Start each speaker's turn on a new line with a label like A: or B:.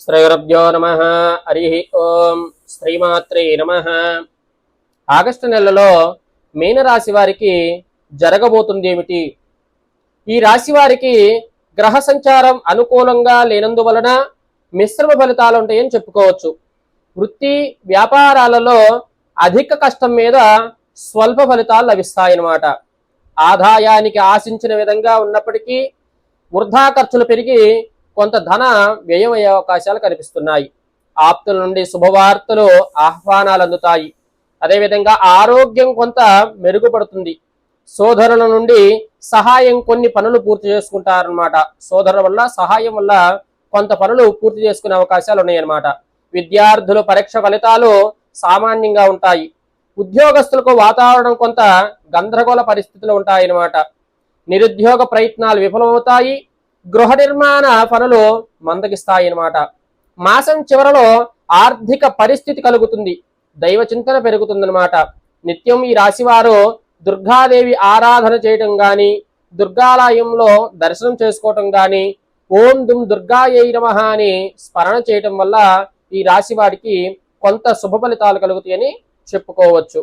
A: శ్రీగురుభ్యో నమః. హరి ఓం. శ్రీమాత్రే నమః. ఆగస్టు నెలలో మీనరాశి వారికి జరగబోతుంది ఏమిటి? ఈ రాశి వారికి గ్రహ సంచారం అనుకూలంగా లేనందువలన మిశ్రమ ఫలితాలు ఉంటాయని చెప్పుకోవచ్చు. వృత్తి వ్యాపారాలలో అధిక కష్టం మీద స్వల్ప ఫలితాలు లభిస్తాయన్నమాట. ఆదాయానికి ఆశించిన విధంగా ఉన్నప్పటికీ వృధా ఖర్చులు పెరిగి కొంత ధన వ్యయం అయ్యే అవకాశాలు కనిపిస్తున్నాయి. ఆప్తుల నుండి శుభవార్తలు ఆహ్వానాలు అందుతాయి. అదేవిధంగా ఆరోగ్యం కొంత మెరుగుపడుతుంది. సోదరుల నుండి సహాయం, కొన్ని పనులు పూర్తి చేసుకుంటారనమాట. సోదరుల వల్ల సహాయం వల్ల కొంత పనులు పూర్తి చేసుకునే అవకాశాలు ఉన్నాయన్నమాట. విద్యార్థులు పరీక్ష ఫలితాలు సామాన్యంగా ఉంటాయి. ఉద్యోగస్తులకు వాతావరణం కొంత గందరగోళ పరిస్థితులు ఉంటాయన్నమాట. నిరుద్యోగ ప్రయత్నాలు విఫలమవుతాయి. గృహ నిర్మాణ పనులు మందగిస్తాయి అన్నమాట. మాసం చివరలో ఆర్థిక పరిస్థితి కలుగుతుంది. దైవ చింతన పెరుగుతుందన్నమాట. నిత్యం ఈ రాశివారు దుర్గాదేవి ఆరాధన చేయటం గాని, దుర్గాలయంలో దర్శనం చేసుకోవటం గాని, ఓం దుమ్ దుర్గాయై నమః అని స్మరణ చేయటం వల్ల ఈ రాశి వారికి కొంత శుభ ఫలితాలు కలుగుతాయని చెప్పుకోవచ్చు.